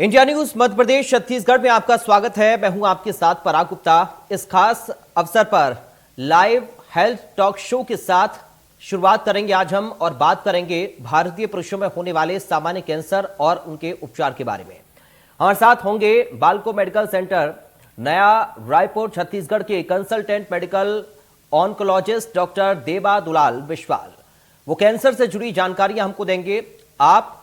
India news Madhya Pradesh Chhattisgarh में आपका स्वागत है। मैं हूं आपके साथ पराग गुप्ता। इस खास अवसर पर लाइव हेल्थ टॉक शो के साथ शुरुआत करेंगे आज हम और बात करेंगे भारतीय पुरुषों में होने वाले सामान्य कैंसर और उनके उपचार के बारे में। हमारे साथ होंगे बालको मेडिकल सेंटर नया रायपुर छत्तीसगढ़ के कंसल्टेंट मेडिकल ऑन्कोलॉजिस्ट डॉक्टर देवा दुलाल बिस्वाल। वो कैंसर से जुड़ी जानकारियां हमको देंगे। आप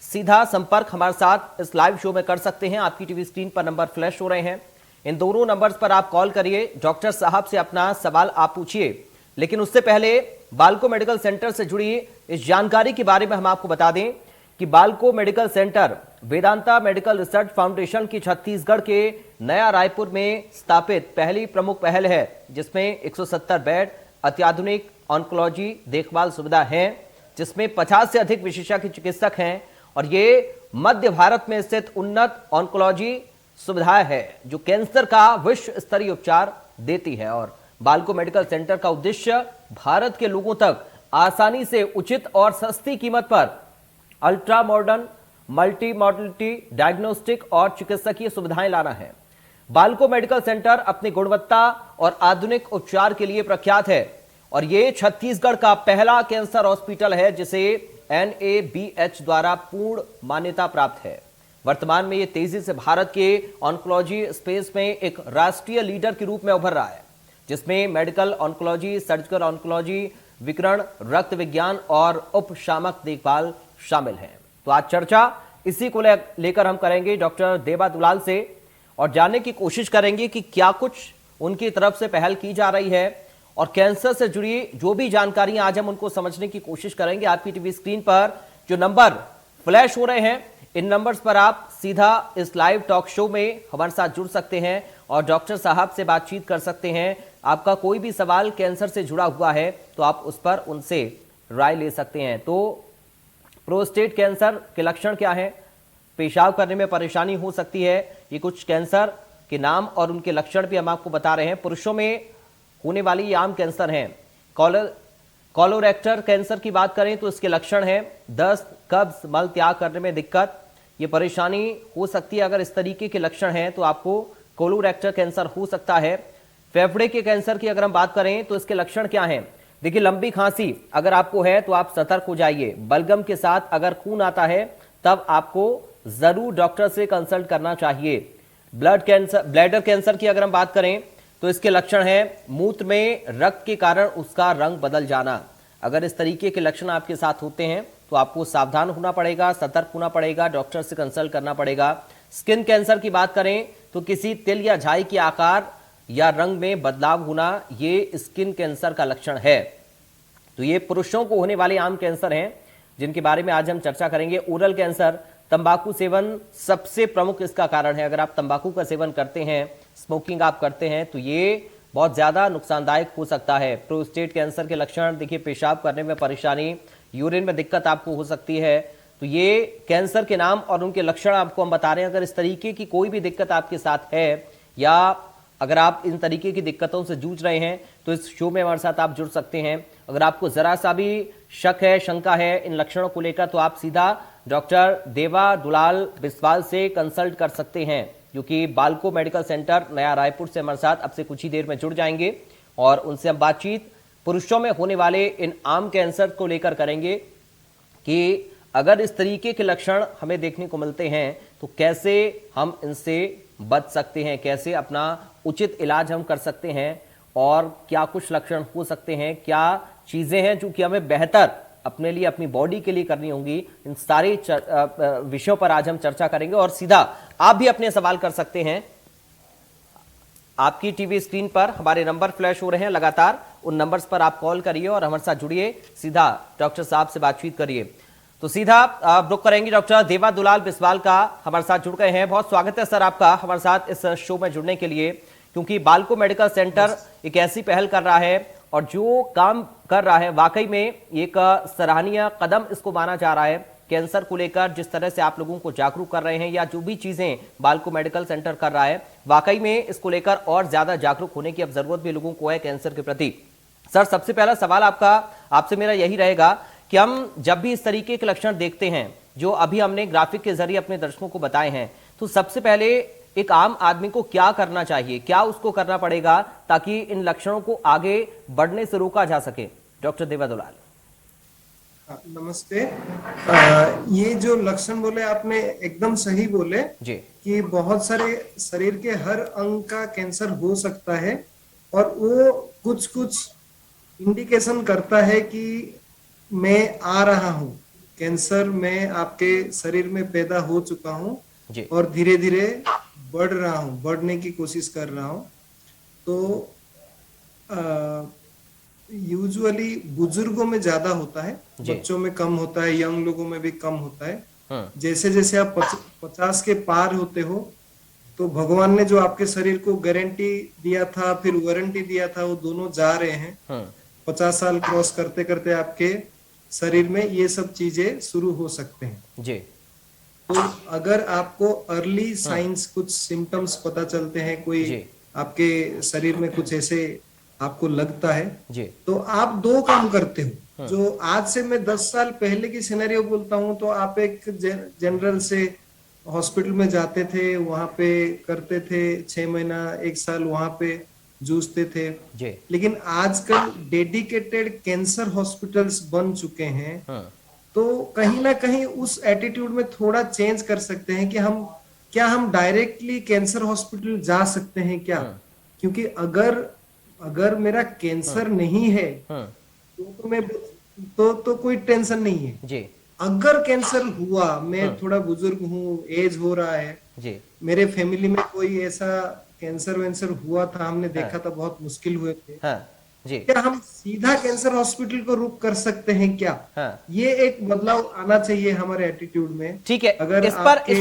सीधा संपर्क हमारे साथ इस लाइव शो में कर सकते हैं। आपकी टीवी स्क्रीन पर नंबर फ्लैश हो रहे हैं, इन दोनों नंबर्स पर आप कॉल करिए। डॉक्टर साहब से अपना सवाल आप पूछिए, लेकिन उससे पहले बालको मेडिकल सेंटर से जुड़ी इस जानकारी के बारे में हम आपको बता दें कि Balco medical centre Vedanta medical research foundation की छत्तीसगढ़ के नया रायपुर में स्थापित पहली प्रमुख पहल है, जिसमें 170 बेड अत्याधुनिक ऑन्कोलॉजी देखभाल सुविधा है, जिसमें 50 से अधिक विशेषज्ञ चिकित्सक हैं और ये मध्य भारत में स्थित उन्नत ऑन्कोलॉजी सुविधाएं है जो कैंसर का विश्व स्तरीय उपचार देती है। और बालको मेडिकल सेंटर का उद्देश्य भारत के लोगों तक आसानी से उचित और सस्ती कीमत पर ultra modern multi modality diagnostic और चिकित्सकीय सुविधाएं लाना है। बालको मेडिकल सेंटर अपनी गुणवत्ता और आधुनिक उपचार के लिए प्रख्यात है और ये छत्तीसगढ़ का पहला कैंसर हॉस्पिटल है जिसे NABH द्वारा पूर्ण मान्यता प्राप्त है। वर्तमान में ये तेजी से भारत के ऑन्कोलॉजी स्पेस में एक राष्ट्रीय लीडर के रूप में उभर रहा है, जिसमें मेडिकल ऑन्कोलॉजी, सर्जिकल ऑन्कोलॉजी, विकिरण, रक्त विज्ञान और उपशामक देखभाल शामिल हैं। तो आज चर्चा इसी को लेकर हम करेंगे डॉक्टर देवा दुलाल से और जानने की कोशिश करेंगे कि क्या कुछ उनकी तरफ से पहल की जा रही है और कैंसर से जुड़ी जो भी जानकारियां आज हम उनको समझने की कोशिश करेंगे। आपकी टीवी स्क्रीन पर जो नंबर फ्लैश हो रहे हैं, इन नंबर्स पर आप सीधा इस लाइव टॉक शो में हमारे साथ जुड़ सकते हैं और डॉक्टर साहब से बातचीत कर सकते हैं। आपका कोई भी सवाल कैंसर से जुड़ा हुआ है तो आप उस पर उनसे राय ले सकते हैं। तो प्रोस्टेट कैंसर के लक्षण क्या है, पेशाब करने में परेशानी हो सकती है, ये कुछ कैंसर के नाम और उनके लक्षण भी हम आपको बता रहे हैं। पुरुषों में होने वाली ये आम कैंसर हैं। कोलोरेक्टर कैंसर की बात करें तो इसके लक्षण हैं दस्त, कब्ज, मल त्याग करने में दिक्कत, ये परेशानी हो सकती है। अगर इस तरीके के लक्षण हैं तो आपको कोलोरेक्टर कैंसर हो सकता है। फेफड़े के कैंसर की अगर हम बात करें तो इसके लक्षण क्या हैं? देखिए, लंबी खांसी अगर आपको है तो आप सतर्क हो जाइए। बलगम के साथ अगर खून आता है तब आपको जरूर डॉक्टर से कंसल्ट करना चाहिए। ब्लैडर कैंसर की अगर हम बात करें तो इसके लक्षण है मूत्र में रक्त के कारण उसका रंग बदल जाना। अगर इस तरीके के लक्षण आपके साथ होते हैं तो आपको सावधान होना पड़ेगा, सतर्क होना पड़ेगा, डॉक्टर से कंसल्ट करना पड़ेगा। स्किन कैंसर की बात करें तो किसी तिल या झाई के आकार या रंग में बदलाव होना, ये स्किन कैंसर का लक्षण है। तो ये पुरुषों को होने वाले आम कैंसर हैं जिनके बारे में आज हम चर्चा करेंगे। ओरल कैंसर, तंबाकू सेवन सबसे प्रमुख इसका कारण है। अगर आप तंबाकू का सेवन करते हैं, स्मोकिंग आप करते हैं तो ये बहुत ज्यादा नुकसानदायक हो सकता है। प्रोस्टेट कैंसर के लक्षण देखिए, पेशाब करने में परेशानी, यूरिन में दिक्कत आपको हो सकती है। तो ये कैंसर के नाम और उनके लक्षण आपको हम बता रहे हैं। अगर इस तरीके की कोई भी दिक्कत आपके साथ है या अगर आप इन तरीके की दिक्कतों से जूझ रहे हैं तो इस शो में हमारे साथ आप जुड़ सकते हैं। अगर आपको जरा सा भी शक है, शंका है इन लक्षणों को लेकर तो आप सीधा डॉक्टर देवा दुलाल बिस्वाल से कंसल्ट कर सकते हैं, क्योंकि बालको मेडिकल सेंटर नया रायपुर से हमारे साथ अब से कुछ ही देर में जुड़ जाएंगे और उनसे हम बातचीत पुरुषों में होने वाले इन आम कैंसर को लेकर करेंगे कि अगर इस तरीके के लक्षण हमें देखने को मिलते हैं तो कैसे हम इनसे बच सकते हैं, कैसे अपना उचित इलाज हम कर सकते हैं और क्या कुछ लक्षण हो सकते हैं, क्या चीजें हैं जो कि हमें बेहतर अपने लिए, अपनी बॉडी के लिए करनी होंगी। इन सारे विषयों पर आज हम चर्चा करेंगे और सीधा आप भी अपने सवाल कर सकते हैं। आपकी टीवी स्क्रीन पर हमारे नंबर फ्लैश हो रहे हैं लगातार, उन नंबर्स पर आप कॉल करिए और हमारे साथ जुड़िए, सीधा डॉक्टर साहब से बातचीत करिए। तो सीधा रुक करेंगे डॉक्टर देवा दुलाल बिस्वाल का, हमारे साथ जुड़ गए हैं। बहुत स्वागत है सर आपका हमारे साथ इस शो में जुड़ने के लिए, क्योंकि बालको मेडिकल सेंटर एक ऐसी पहल कर रहा है और जो काम कर रहा है वाकई में एक सराहनीय कदम इसको माना जा रहा है। कैंसर को लेकर जिस तरह से आप लोगों को जागरूक कर रहे हैं या जो भी चीजें बालको मेडिकल सेंटर कर रहा है, वाकई में इसको लेकर और ज्यादा जागरूक होने की अब जरूरत भी लोगों को है कैंसर के प्रति। सर, सबसे पहला सवाल आपसे मेरा यही रहेगा कि हम जब भी इस तरीके के लक्षण देखते हैं जो अभी हमने ग्राफिक के जरिए अपने दर्शकों को बताए हैं, तो सबसे पहले एक आम आदमी को क्या करना चाहिए, क्या उसको करना पड़ेगा ताकि इन लक्षणों को आगे बढ़ने से रोका जा सके? डॉक्टर देबा दुलाल। नमस्ते। ये जो लक्षण बोले आपने एकदम सही बोले जी। कि बहुत सारे शरीर के हर अंग का कैंसर हो सकता है और वो कुछ कुछ इंडिकेशन करता है कि मैं आ रहा हूँ, कैंसर मैं आपके शरीर में पैदा हो चुका हूँ और धीरे धीरे बढ़ रहा हूँ, बढ़ने की कोशिश कर रहा हूँ। तो यूजुअली बुजुर्गों में ज्यादा होता है, बच्चों में कम होता है, यंग लोगों में भी कम होता है। जैसे जैसे आप 50 के पार होते हो तो भगवान ने जो आपके शरीर को गारंटी दिया था, फिर वारंटी दिया था, वो दोनों जा रहे हैं। 50 साल क्रॉस करते करते आपके शरीर में ये सब चीजें शुरू हो सकते हैं जी। तो अगर आपको अर्ली साइंस, कुछ सिम्टम्स पता चलते हैं, कोई आपके शरीर में कुछ ऐसे आपको लगता है जी, तो आप दो काम करते हो। जो आज से मैं 10 साल पहले की सिनेरियो बोलता हूँ, तो आप एक जनरल से हॉस्पिटल में जाते थे, वहां पे करते थे 6 महीना 1 साल वहां पे जूझते थे जी। लेकिन आजकल डेडिकेटेड कैंसर हॉस्पिटल्स बन चुके हैं। तो कहीं ना कहीं उस एटीट्यूड में थोड़ा चेंज कर सकते हैं कि हम डायरेक्टली कैंसर हॉस्पिटल जा सकते हैं क्या? क्योंकि अगर मेरा कैंसर नहीं है तो कोई टेंशन नहीं है जी। अगर कैंसर हुआ, मैं थोड़ा बुजुर्ग हूँ, एज हो रहा है जी, मेरे फैमिली में कोई ऐसा कैंसर वैंसर हुआ था, हमने देखा था, बहुत मुश्किल हुए थे जी, क्या हम सीधा कैंसर हॉस्पिटल को रुक कर सकते हैं क्या? ये एक बदलाव आना चाहिए हमारे एटीट्यूड में। ठीक है, अगर इस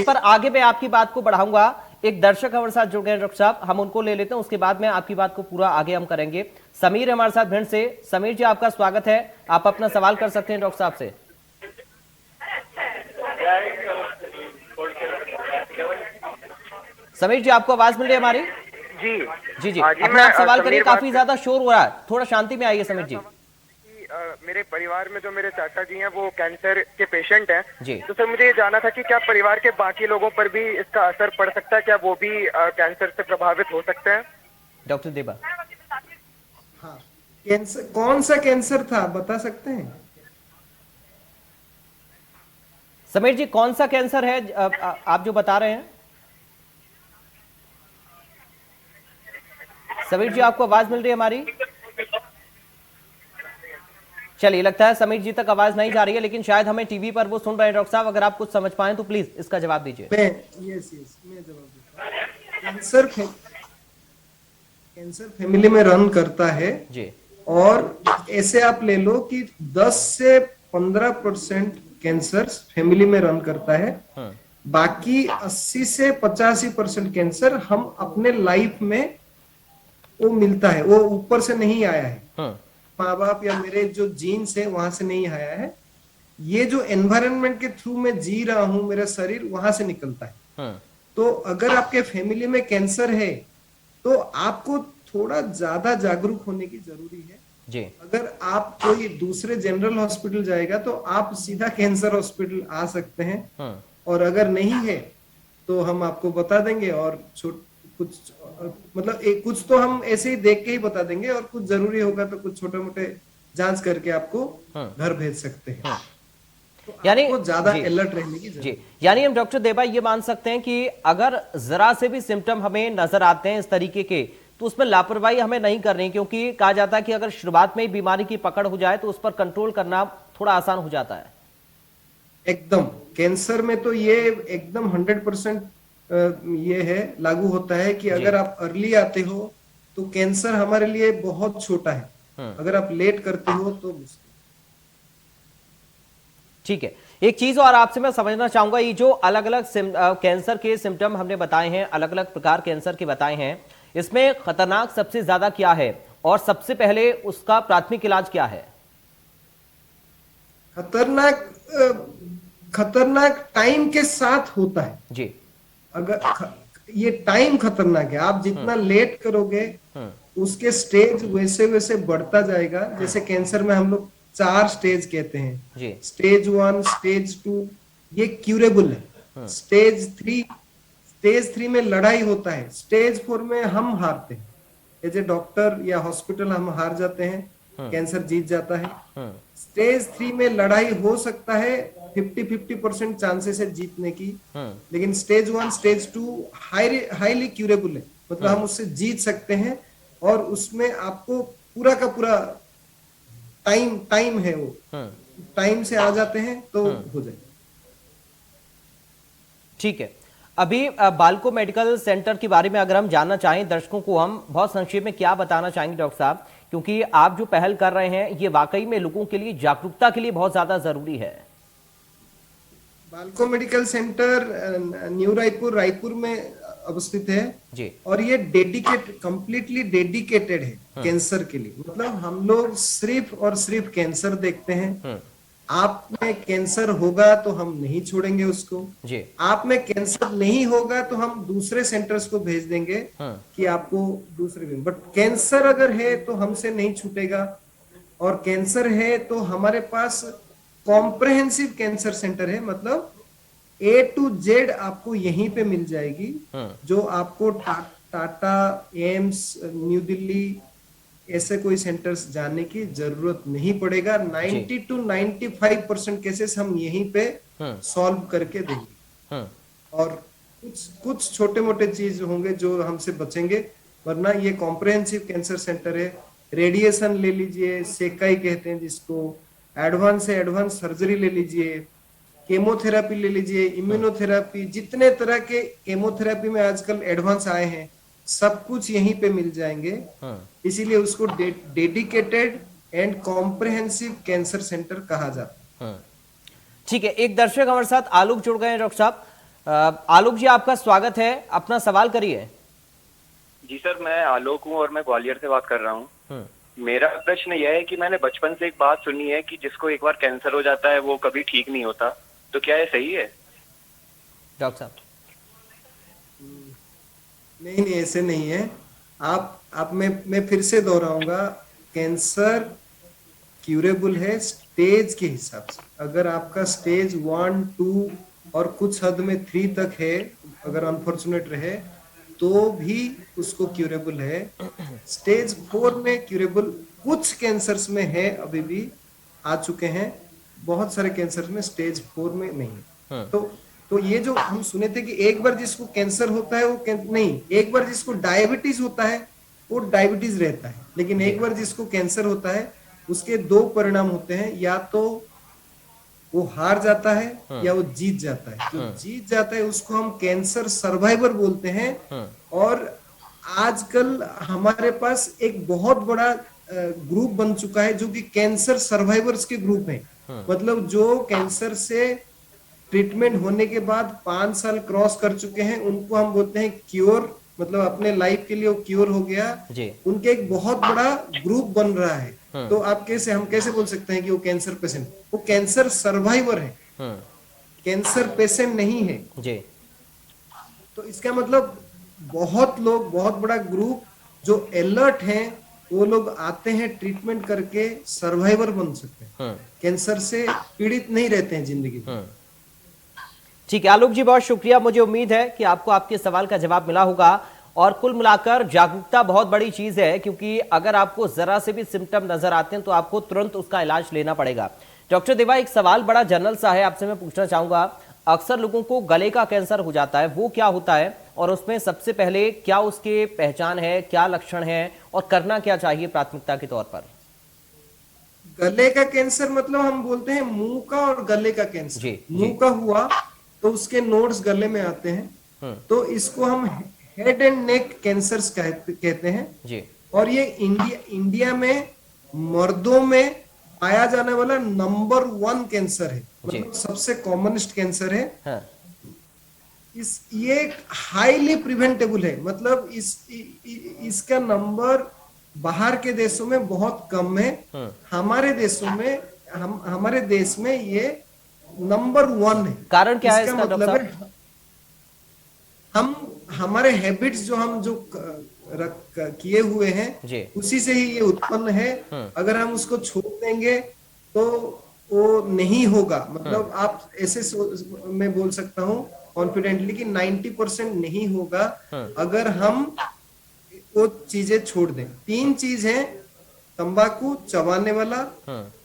पर आगे मैं आपकी बात को बढ़ाऊंगा। एक दर्शक हमारे साथ जुड़ गए डॉक्टर साहब, हम उनको ले लेते हैं, उसके बाद में आपकी बात को पूरा आगे हम करेंगे। समीर हमारे साथ भिंड से। समीर जी, आपका स्वागत है, आप अपना सवाल कर सकते हैं डॉक्टर साहब से। समीर जी, आपको आवाज मिल रही है हमारी? जी जी जी, अपना आप सवाल करिए, काफी ज्यादा शोर हो रहा है, थोड़ा शांति में आइए समीर जी। मेरे परिवार में जो मेरे चाचा जी हैं वो कैंसर के पेशेंट हैं जी। तो सर मुझे ये जानना था कि क्या परिवार के बाकी लोगों पर भी इसका असर पड़ सकता है, क्या वो भी कैंसर से प्रभावित हो सकते हैं? डॉक्टर देबा। हाँ, कैंसर कौन सा कैंसर था बता सकते हैं? समीर जी, कौन सा कैंसर है आप जो बता रहे हैं? समीर जी, आपको आवाज मिल रही है हमारी? चलिए, लगता है समीर जी तक आवाज नहीं जा रही है, लेकिन शायद हमें टीवी पर वो सुन रहे हैं। डॉक्टर साहब, अगर आप कुछ समझ पाए तो प्लीज इसका जवाब दीजिए। मैं जवाब देता हूं। कैंसर फैमिली में रन करता है जी, और ऐसे आप ले लो कि 10 से 15% कैंसर फैमिली में रन करता है। बाकी 80 से 85% कैंसर हम अपने लाइफ में वो मिलता है, वो ऊपर से नहीं आया है, माँ बाप या मेरे जो जीन्स है वहां से नहीं आया है। ये जो एनवायरनमेंट के थ्रू मैं जी रहा हूं, मेरा शरीर वहां से निकलता है। तो अगर आपके फैमिली में कैंसर है तो आपको थोड़ा ज्यादा जागरूक होने की जरूरी है जी। अगर आप कोई दूसरे जनरल हॉस्पिटल जाएगा तो आप सीधा कैंसर हॉस्पिटल आ सकते हैं, और अगर नहीं है तो हम आपको बता देंगे, और कुछ मतलब कुछ तो हम ऐसे ही देख के ही बता देंगे, और कुछ जरूरी होगा तो कुछ छोटे मोटे जांच करके आपको घर भेज सकते हैं। तो यानी ज्यादा अलर्ट रहने की जरूरत। यानी हम डॉक्टर देबा ये मान सकते हैं कि अगर जरा से भी सिम्टम हमें नजर आते हैं इस तरीके के, तो उसमें लापरवाही हमें नहीं करनी, क्योंकि कहा जाता है कि अगर शुरुआत में ही बीमारी की पकड़ हो जाए तो उस पर कंट्रोल करना थोड़ा आसान हो जाता है। एकदम कैंसर में तो ये एकदम 100% ये है, लागू होता है कि अगर आप अर्ली आते हो तो कैंसर हमारे लिए बहुत छोटा है, अगर आप लेट करते हो तो मुश्किल। ठीक है, एक चीज और आपसे मैं समझना चाहूंगा, ये जो अलग अलग कैंसर के सिम्टम हमने बताए हैं, अलग अलग प्रकार कैंसर के बताए हैं, इसमें खतरनाक सबसे ज्यादा क्या है, और सबसे पहले उसका प्राथमिक इलाज क्या है? खतरनाक टाइम के साथ होता है जी। अगर ये टाइम खतरनाक है, आप जितना लेट करोगे उसके स्टेज वैसे वैसे बढ़ता जाएगा। जैसे कैंसर में हम लोग 4 स्टेज कहते हैं जी। स्टेज 1, स्टेज 2, ये क्यूरेबल है। स्टेज 3 में लड़ाई होता है, स्टेज 4 में हम हारते हैं। एज ए डॉक्टर या हॉस्पिटल हम हार जाते हैं, कैंसर जीत जाता है। स्टेज 3 में लड़ाई हो सकता है 50% चांसेस है जीतने की, लेकिन स्टेज 1 स्टेज 2 हाईली क्यूरेबल है, मतलब हम उससे जीत सकते हैं। और उसमें आपको पूरा का पूरा टाइम है, वो टाइम से आ जाते हैं तो हो जाए। ठीक है, अभी बालको मेडिकल सेंटर के बारे में अगर हम जानना चाहें, दर्शकों को हम बहुत संक्षेप में क्या बताना चाहेंगे डॉक्टर साहब, क्योंकि आप जो पहल कर रहे हैं ये वाकई में लोगों के लिए जागरूकता के लिए बहुत ज्यादा जरूरी है। बालको मेडिकल सेंटर न्यू रायपुर में अवस्थित है जी, और ये कंप्लीटली डेडिकेटेड है कैंसर के लिए। मतलब हम लोग सिर्फ और सिर्फ कैंसर देखते हैं। आप में कैंसर होगा तो हम नहीं छोड़ेंगे उसको जी। आप में कैंसर नहीं होगा तो हम दूसरे सेंटर्स को भेज देंगे कि आपको दूसरे, बट कैंसर अगर है तो हमसे नहीं छूटेगा। और कैंसर है तो हमारे पास कॉम्प्रहेंसिव कैंसर सेंटर है, मतलब A to Z आपको यहीं पे मिल जाएगी। जो आपको टाटा, एम्स, न्यू दिल्ली ऐसे कोई सेंटर्स जाने की जरूरत नहीं पड़ेगा। 90 to 95% केसेस हम यहीं पे सॉल्व करके देंगे। और कुछ छोटे मोटे चीज होंगे जो हमसे बचेंगे, वरना ये कॉम्प्रहेंसिव कैंसर सेंटर है। रेडिएशन ले लीजिए, सेकाई कहते हैं जिसको, एडवांस से एडवांस सर्जरी ले लीजिए, केमोथेरापी ले लीजिए, इम्यूनोथेरापी, जितने तरह के केमोथेरापी में आजकल एडवांस आए हैं सब कुछ यहीं पे मिल जाएंगे। इसीलिए उसको dedicated and comprehensive cancer centre कहा जाता है। ठीक है, एक दर्शक हमारे साथ आलोक जुड़ गए हैं डॉक्टर साहब। आलोक जी, आपका स्वागत है, अपना सवाल करिए। जी सर, मैं आलोक हूँ और मैं ग्वालियर से बात कर रहा हूँ। मेरा प्रश्न यह है कि मैंने बचपन से एक बात सुनी है कि जिसको एक बार कैंसर हो जाता है वो कभी ठीक नहीं होता, तो क्या ये सही है डॉक्टर साहब? नहीं, ऐसे नहीं है। आप मैं फिर से दोहराऊंगा, कैंसर क्यूरेबल है स्टेज के हिसाब से। अगर आपका स्टेज 1, 2 और कुछ हद में 3 तक है, अगर अनफॉर्चुनेट रहे तो भी उसको क्यूरेबल है। स्टेज 4 में क्यूरेबल कुछ कैंसर्स में है, अभी भी आ चुके हैं। बहुत सारे कैंसर में स्टेज 4 में नहीं है। तो ये जो हम सुने थे कि एक बार जिसको कैंसर होता है वो नहीं, एक बार जिसको डायबिटीज होता है वो डायबिटीज रहता है, लेकिन एक बार जिसको कैंसर होता है उसके 2 परिणाम होते हैं, या तो वो हार जाता है या वो जीत जाता है। जो जीत जाता है उसको हम कैंसर सर्वाइवर बोलते हैं। और आजकल हमारे पास एक बहुत बड़ा ग्रुप बन चुका है जो कि कैंसर सर्वाइवर्स के ग्रुप है। मतलब जो कैंसर से ट्रीटमेंट होने के बाद 5 साल क्रॉस कर चुके हैं, उनको हम बोलते हैं क्योर, मतलब अपने लाइफ के लिए वो क्योर हो गया जी। उनके एक बहुत बड़ा ग्रुप बन रहा है। तो हम कैसे बोल सकते हैं कि वो कैंसर पेशेंट, वो कैंसर सर्वाइवर है, कैंसर पेशेंट नहीं है जी। तो इसका मतलब बहुत लोग, बहुत बड़ा ग्रुप जो अलर्ट हैं, वो लोग आते हैं, ट्रीटमेंट करके सर्वाइवर बन सकते हैं, कैंसर से पीड़ित नहीं रहते हैं जिंदगी में। ठीक है आलोक जी, बहुत शुक्रिया। मुझे उम्मीद है कि आपको आपके सवाल का जवाब मिला होगा। और कुल मिलाकर जागरूकता बहुत बड़ी चीज है, क्योंकि अगर आपको जरा से भी सिम्टम नजर आते हैं तो आपको तुरंत उसका इलाज लेना पड़ेगा। डॉक्टर देवा, एक सवाल बड़ा जनरल सा है, आपसे मैं पूछना चाहूंगा, अक्सर लोगों को गले का कैंसर हो जाता है, वो क्या होता है और उसमें सबसे पहले क्या उसके पहचान है, क्या लक्षण है और करना क्या चाहिए प्राथमिकता के तौर पर? गले का कैंसर मतलब हम बोलते हैं मुंह का और गले का कैंसर। मुंह का हुआ तो उसके नोड्स गले में आते हैं, तो इसको हम हेड एंड नेक कैंसर्स कहते हैं जी। और ये इंडिया में मर्दों में पाया जाने वाला नंबर 1 कैंसर है, मतलब सबसे कॉमनेस्ट कैंसर है। हाँ। ये हाईली प्रिवेंटेबल है, मतलब इसका नंबर बाहर के देशों में बहुत कम है। हमारे देशों में हमारे देश में ये नंबर 1 है। कारण क्या है इसका? मतलब है हमारे हैबिट्स जो हम किए हुए हैं उसी से ही ये उत्पन्न है। अगर हम उसको छोड़ देंगे तो वो नहीं होगा, मतलब आप ऐसे मैं बोल सकता हूँ कॉन्फिडेंटली कि 90% नहीं होगा अगर हम वो चीजें छोड़ दें। 3 चीज है, तंबाकू चबाने वाला,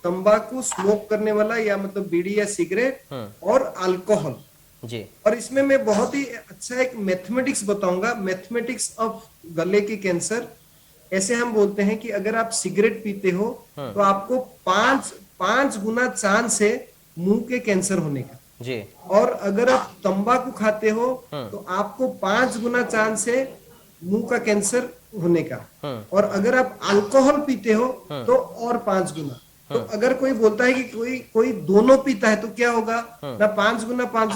तंबाकू स्मोक करने वाला या मतलब बीड़ी या सिगरेट, और अल्कोहल जी। और इसमें मैं बहुत ही अच्छा एक मैथमेटिक्स बताऊंगा, मैथमेटिक्स ऑफ गले की कैंसर। ऐसे हम बोलते हैं कि अगर आप सिगरेट पीते हो तो आपको 5 गुना चांस है मुंह के कैंसर होने का जी। और अगर आप तंबाकू खाते हो तो आपको 5 गुना चांस है मुंह का कैंसर होने का, और अगर आप अल्कोहल पीते हो तो और 5 गुना। तो अगर कोई बोलता है कि कोई दोनों पीता है तो क्या होगा, ना 5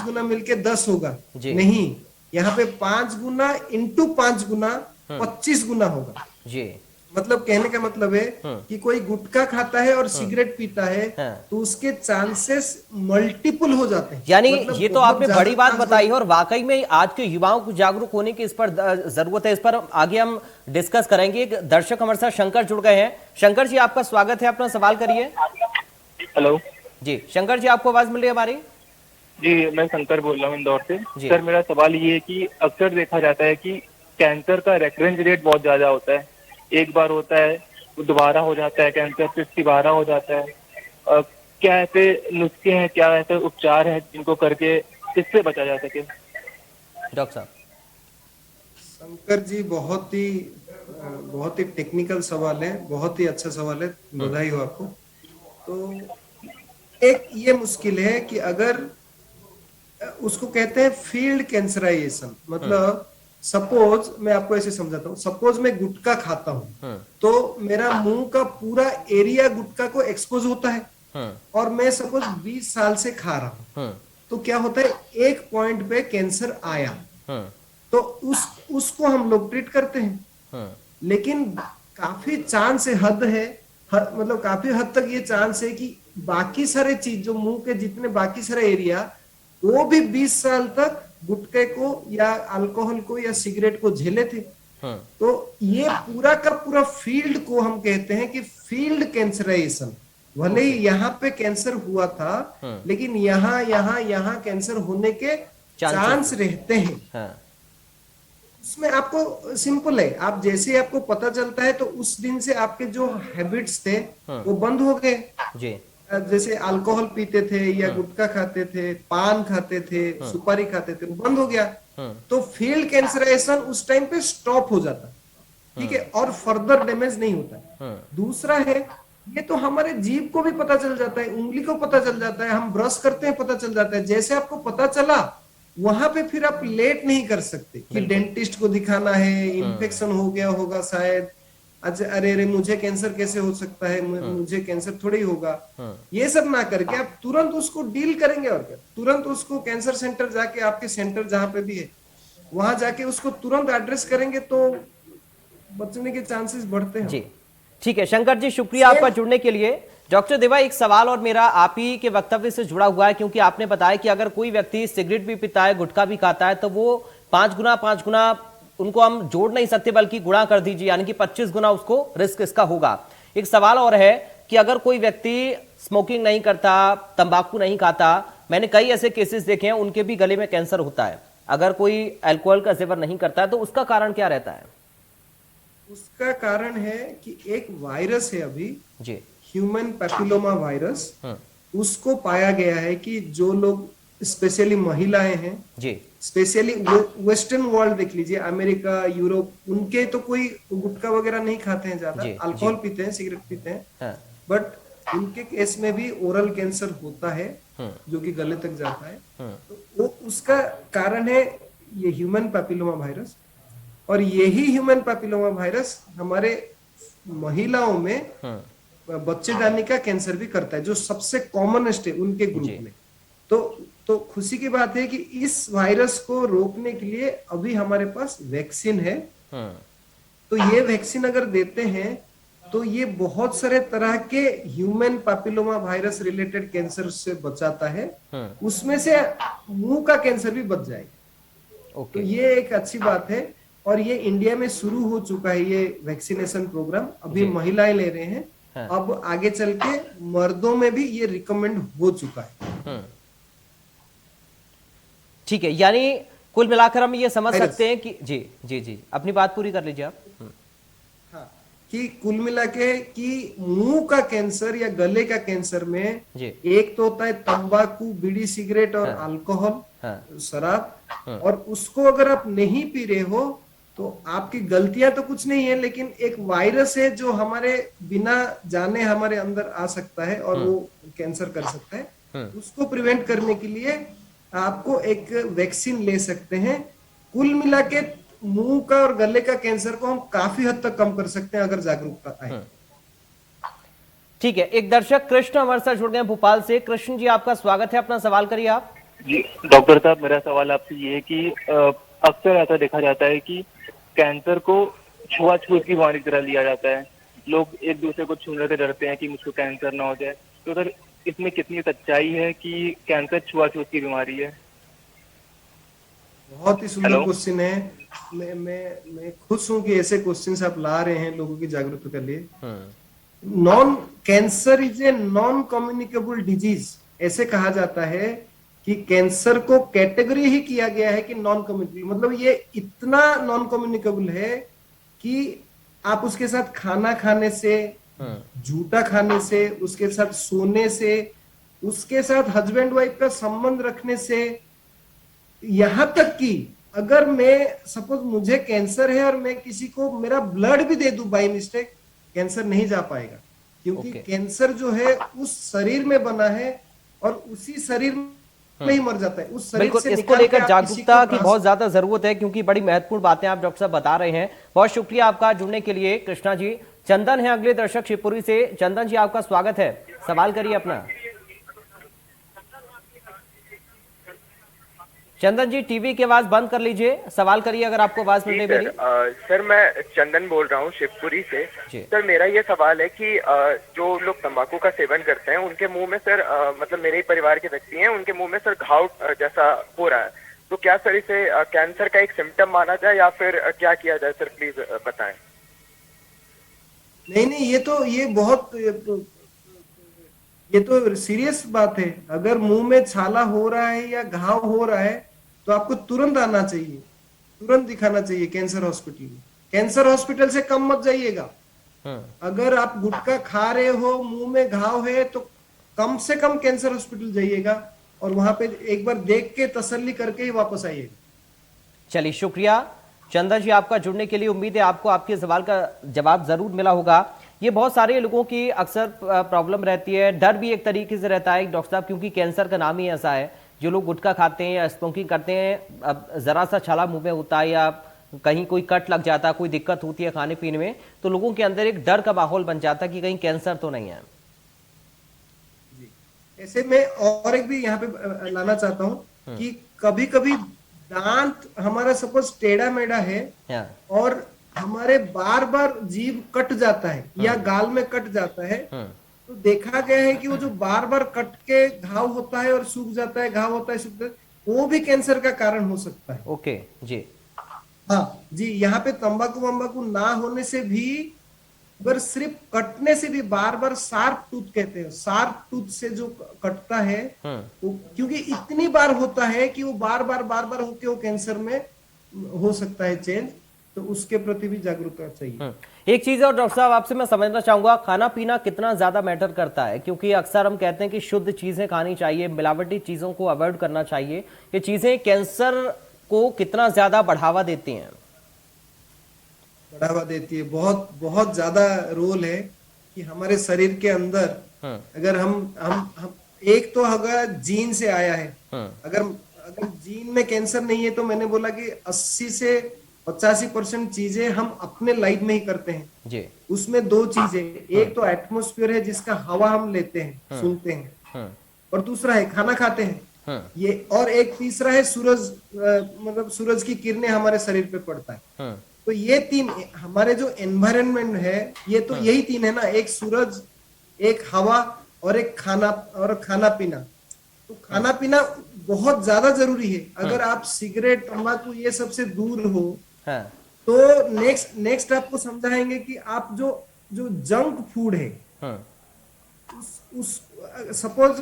गुना मिलके 10 होगा, नहीं, यहाँ पे 5 गुना इंटू 5 गुना 25 गुना होगा जी। मतलब कहने का मतलब है कि कोई गुटखा खाता है और सिगरेट पीता है तो उसके चांसेस मल्टीपल हो जाते हैं। यानी मतलब ये तो आपने बड़ी बात बताई है और वाकई में आज के युवाओं को जागरूक होने की इस पर जरूरत है। इस पर आगे हम डिस्कस करेंगे। एक दर्शक हमारे साथ शंकर जुड़ गए हैं। शंकर जी, आपका स्वागत है, अपना सवाल करिए। हेलो जी शंकर जी, आपको आवाज मिल रही है हमारी? जी, मैं शंकर बोल रहा हूँ इंदौर से। सर, मेरा सवाल ये है कि अक्सर देखा जाता है कि कैंसर का रेकरेंस रेट बहुत ज्यादा होता है। एक बार होता है, दोबारा हो जाता है कैंसर, फिर दोबारा हो जाता है। क्या ऐसे नुस्खे हैं, क्या ऐसे उपचार हैं जिनको करके इससे बचा जा सके? डॉक्टर साहब। शंकर जी, बहुत ही टेक्निकल सवाल है, बहुत ही अच्छा सवाल है, बधाई हो आपको। तो एक ये मुश्किल है कि अगर उसको कहते हैं फील्ड कैंसराइजेशन, मतलब सपोज मैं आपको ऐसे समझाता हूँ, सपोज मैं गुटखा खाता हूँ तो मेरा मुंह का पूरा एरिया गुटखा को एक्सपोज होता है और मैं सपोज 20 साल से खा रहा हूँ, तो क्या होता है, एक पॉइंट पे कैंसर आया तो उसको हम लोग ट्रीट करते हैं, लेकिन काफी चांस है, मतलब काफी हद तक ये चांस है कि बाकी सारे चीज जो मुंह के जितने बाकी सारे एरिया वो भी 20 साल तक गुटखे को या अल्कोहल को या सिगरेट को झेले थे। तो ये पूरा का पूरा फील्ड को हम कहते हैं कि फील्ड कैंसराइजेशन। भले ही यहाँ पे कैंसर हुआ था लेकिन यहाँ कैंसर होने के चांस रहते हैं। उसमें आपको सिंपल है, आप जैसे आपको पता चलता है तो उस दिन से आपके जो हैबिट्स थे वो बंद हो गए जी। जैसे अल्कोहल पीते थे या गुटखा खाते थे, पान खाते थे, सुपारी खाते थे, वो बंद हो गया तो फील्ड कैंसराइजेशन उस टाइम पे स्टॉप हो जाता, ठीक है, और फर्दर डैमेज नहीं होता। दूसरा है, ये तो हमारे जीभ को भी पता चल जाता है, उंगली को पता चल जाता है, हम ब्रश करते हैं पता चल जाता है। जैसे आपको पता चला वहां पे फिर आप लेट नहीं कर सकते कि डेंटिस्ट को दिखाना है, इन्फेक्शन हो गया होगा शायद, अच्छा अरे मुझे कैंसर कैसे हो सकता है, मुझे कैंसर थोड़ी होगा, ये सब ना करके आप तुरंत उसको डील करेंगे और क्या, तुरंत उसको कैंसर सेंटर जाके, आपके सेंटर जहां पे भी है वहां जाके उसको तुरंत एड्रेस करेंगे तो बचने के चांसेस बढ़ते हैं जी। ठीक है शंकर जी, शुक्रिया आपका जुड़ने के लिए। डॉक्टर देवा, एक सवाल और मेरा आप ही के वक्तव्य से जुड़ा हुआ है, क्योंकि आपने बताया कि अगर कोई व्यक्ति सिगरेट भी पीता है, गुटखा भी खाता है, तो वो 5 गुना उनको हम जोड़ नहीं सकते बल्कि गुणा कर दीजिए, यानी कि 25 गुना उसको रिस्क इसका होगा। एक सवाल और है कि अगर कोई व्यक्ति स्मोकिंग नहीं करता, तंबाकू नहीं खाता, मैंने कई ऐसे केसेस देखे हैं उनके भी गले में कैंसर होता है। अगर कोई अल्कोहल का सेवन नहीं करता है तो उसका कारण क्या रहता है? उसका कारण है कि एक वायरस है अभी जी, ह्यूमन पैपिलोमा वायरस, उसको पाया गया है कि जो लोग स्पेशली महिलाएं हैं जी, स्पेशली वेस्टर्न वर्ल्ड देख लीजिए, अमेरिका, यूरोप, उनके तो कोई गुटखा वगैरह नहीं खाते हैं ज्यादा, अल्कोहल पीते हैं, सिगरेट पीते हैं, बट उनके केस में भी ओरल कैंसर होता है जो कि गले तक जाता है। तो वो उसका कारण है ये ह्यूमन पैपिलोमा वायरस, और यही ह्यूमन पैपिलोमा वायरस हमारे महिलाओं में बच्चेदानी का कैंसर भी करता है, जो सबसे कॉमनेस्ट है उनके ग्रुप में। तो खुशी की बात है कि इस वायरस को रोकने के लिए अभी हमारे पास वैक्सीन है। तो ये वैक्सीन अगर देते हैं तो ये बहुत सारे तरह के human papilloma virus related cancer से बचाता है, उसमें से मुंह का कैंसर भी बच जाएगा। तो ये एक अच्छी बात है, और ये इंडिया में शुरू हो चुका है ये वैक्सीनेशन प्रोग्राम, अभी महिलाएं ले रहे हैं अब आगे चल के मर्दों में भी ये रिकमेंड हो चुका है। ठीक है, यानी कुल मिलाकर हम ये समझ सकते हैं कि जी जी जी अपनी बात पूरी कर लीजिए आप। हाँ, कि कुल मिला के कि मुंह का कैंसर या गले का कैंसर में एक तो होता है तंबाकू, बीड़ी, सिगरेट और अल्कोहल, शराब, और उसको अगर आप नहीं पी रहे हो तो आपकी गलतियां तो कुछ नहीं है, लेकिन एक वायरस है जो हमारे बिना जाने हमारे अंदर आ सकता है और वो कैंसर कर सकता है। उसको प्रिवेंट करने के लिए आपको एक वैक्सीन ले सकते हैं। कुल मिला के मुंह का और गले का कैंसर को हम काफी हद तक कम कर सकते हैं अगर जागरूकता आए। ठीक है, एक दर्शक कृष्ण हमारे साथ जुड़ गए भोपाल से। कृष्ण जी आपका स्वागत है, अपना सवाल करिए आप। जी डॉक्टर साहब, मेरा सवाल आपसे ये है कि अक्सर ऐसा देखा जाता है कि कैंसर को छुआछूत की बीमारी की तरह लिया जाता है। लोग एक दूसरे को छूने से डरते हैं कि मुझको कैंसर ना हो जाए। तो सर इसमें कितनी सच्चाई है कि कैंसर छुआछूत की बीमारी है? बहुत ही सुंदर क्वेश्चन है। मैं खुश हूं कि ऐसे क्वेश्चन आप ला रहे हैं लोगों की जागरूकता के लिए। Non cancer is a non communicable disease, ऐसे कहा जाता है कि कैंसर को कैटेगरी ही किया गया है कि नॉन कम्युनिकेबल, मतलब ये इतना नॉन कम्युनिकेबल है कि आप उसके साथ खाना खाने से, जूता खाने से, उसके साथ सोने से, उसके साथ हस्बैंड वाइफ का संबंध रखने से, यहां तक कि अगर मैं सपोज मुझे कैंसर है और मैं किसी को मेरा ब्लड भी दे दूं बाय मिस्टेक, कैंसर नहीं जा पाएगा, क्योंकि कैंसर जो है उस शरीर में बना है और उसी शरीर में ही मर जाता है। उस शरीर बिल्कुल, से इसको लेकर जागरूकता की बहुत ज्यादा जरूरत है, क्योंकि बड़ी महत्वपूर्ण बातें आप डॉक्टर साहब बता रहे हैं। बहुत शुक्रिया आपका जुड़ने के लिए कृष्णा जी। चंदन है अगले दर्शक शिवपुरी से। चंदन जी आपका स्वागत है, सवाल करिए अपना। चंदन जी टीवी की आवाज बंद कर लीजिए, सवाल करिए अगर आपको आवाज मिल रही है। सर मैं चंदन बोल रहा हूँ शिवपुरी से। सर मेरा ये सवाल है कि जो लोग तंबाकू का सेवन करते हैं उनके मुंह में सर मतलब मेरे ही परिवार के व्यक्ति हैं, उनके मुंह में सर घाव जैसा हो रहा है, तो क्या सर इसे कैंसर का एक सिम्टम माना जाए या फिर क्या किया जाए सर, प्लीज बताएं। नहीं, ये तो सीरियस बात है। अगर मुंह में छाला हो रहा है या घाव हो रहा है तो आपको तुरंत आना चाहिए, तुरंत दिखाना चाहिए कैंसर हॉस्पिटल में। कैंसर हॉस्पिटल से कम मत जाइएगा। अगर आप गुटखा खा रहे हो, मुंह में घाव है, तो कम से कम कैंसर हॉस्पिटल जाइएगा और वहां पे एक बार देख के तसल्ली करके ही वापस आइएगा। चलिए शुक्रिया चंदन जी आपका जुड़ने के लिए। उम्मीद है आपको आपके सवाल का जवाब जरूर मिला होगा। ये बहुत सारे लोगों की अक्सर प्रॉब्लम रहती है, डर भी एक तरीके से रहता है डॉक्टर साहब, क्योंकि कैंसर का नाम ही ऐसा है। जो लोग गुटखा खाते हैं या स्मोकिंग करते हैं, अब जरा सा छाला मुंह में होता है या कहीं कोई कट लग जाता है, कोई दिक्कत होती है खाने पीने में, तो लोगों के अंदर एक डर का माहौल बन जाता है कि कहीं कैंसर तो नहीं है। ऐसे में और एक भी यहाँ पे लाना चाहता हूँ कि कभी कभी दांत हमारा सपोज टेढ़ा मेढ़ा है और हमारे बार बार जीभ कट जाता है या गाल में कट जाता है, तो देखा गया है कि वो जो बार बार कट के घाव होता है और सूख जाता है, घाव होता है सूखता है, वो भी कैंसर का कारण हो सकता है। ओके जी, हाँ जी। यहाँ पे तंबाकू वंबाकू ना होने से भी, अगर सिर्फ कटने से भी बार बार शार्प टूथ कहते हैं, शार्प टूथ से जो कटता है वो क्योंकि इतनी बार होता है कि वो बार बार होके वो कैंसर में हो सकता है चेंज, तो उसके प्रति भी जागरूकता चाहिए। एक चीज और डॉक्टर साहब आपसे मैं समझना चाहूंगा, खाना पीना कितना ज्यादा मैटर करता है? क्योंकि अक्सर हम कहते हैं कि शुद्ध चीजें खानी चाहिए, मिलावटी चीजों को अवॉइड करना चाहिए। ये चीजें कैंसर को कितना ज्यादा बढ़ावा देती हैं? बढ़ावा देती है, बहुत बहुत ज्यादा रोल है कि हमारे शरीर के अंदर अगर हम एक तो अगर जीन से आया है, अगर जीन में कैंसर नहीं है तो मैंने बोला कि 80 से 85% चीजें हम अपने लाइफ में ही करते हैं जी। उसमें दो चीजें, एक तो एटमॉस्फेयर है जिसका हवा हम लेते हैं, सुनते हैं, और दूसरा है खाना खाते हैं ये, और एक तीसरा है सूरज, मतलब सूरज की किरणें हमारे शरीर पे पड़ता है। तो ये तीन हमारे जो एनवायरनमेंट है, ये तो यही तीन है ना, एक सूरज, एक हवा और एक खाना पीना। तो खाना पीना बहुत ज्यादा जरूरी है। अगर आप सिगरेट, तंबाकू ये सबसे दूर हो तो नेक्स्ट आपको समझाएंगे कि आप जो जंक फूड है, उस सपोज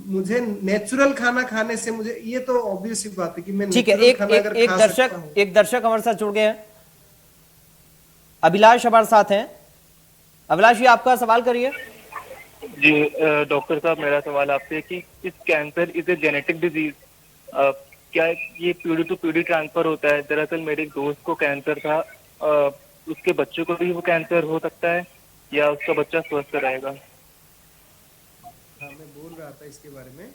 मुझे नेचुरल खाना खाने से मुझे, ये तो ऑब्वियस बात है कि मैं ठीक है। एक दर्शक हमारे साथ जुड़ गए हैं, अभिलाष हमारे साथ हैं। अभिलाष जी, आपका सवाल करिए। जी डॉक्टर साहब, मेरा सवाल आपसे है कि इस cancer is a genetic disease, क्या ये पीढ़ी टू पीढ़ी ट्रांसफर होता है? दरअसल मेरे एक दोस्त को कैंसर था, उसके बच्चों को भी वो कैंसर हो सकता है या उसका बच्चा स्वस्थ रहेगा? हाँ, मैं बोल रहा था इसके बारे में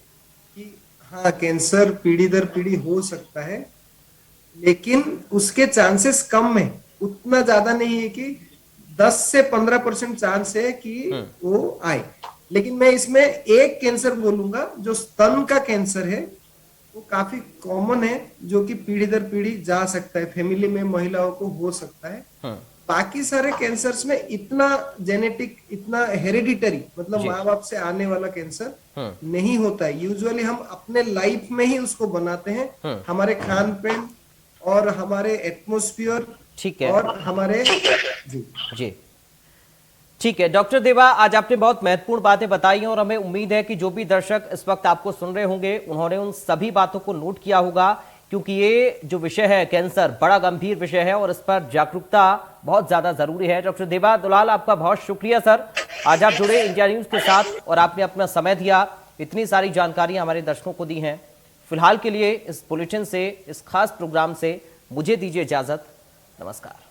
कि हाँ, कैंसर पीढ़ी दर पीढ़ी हो सकता है, लेकिन उसके चांसेस कम है, उतना ज्यादा नहीं है कि 10 से 15% चांस है कि वो आए। लेकिन मैं इसमें एक कैंसर बोलूंगा, जो स्तन का कैंसर है, वो काफी कॉमन है, जो कि पीढ़ी दर पीढ़ी जा सकता है, फैमिली में महिलाओं को हो सकता है। बाकी सारे कैंसर्स में इतना जेनेटिक, इतना हेरिडिटरी, मतलब माँ बाप से आने वाला कैंसर नहीं होता है। यूजुअली हम अपने लाइफ में ही उसको बनाते हैं, हमारे खान पान और हमारे एटमॉस्फेयर, ठीक है, और हमारे जी ठीक है। डॉक्टर देवा, आज आपने बहुत महत्वपूर्ण बातें बताई हैं और हमें उम्मीद है कि जो भी दर्शक इस वक्त आपको सुन रहे होंगे, उन्होंने उन सभी बातों को नोट किया होगा, क्योंकि ये जो विषय है कैंसर, बड़ा गंभीर विषय है और इस पर जागरूकता बहुत ज्यादा जरूरी है। डॉक्टर देवा दुलाल, आपका बहुत शुक्रिया सर, आज आप जुड़े इंडिया न्यूज के साथ और आपने अपना समय दिया, इतनी सारी जानकारी हमारे दर्शकों को दी हैं। फिलहाल के लिए इस बुलेटिन से, इस खास प्रोग्राम से मुझे दीजिए इजाजत। नमस्कार।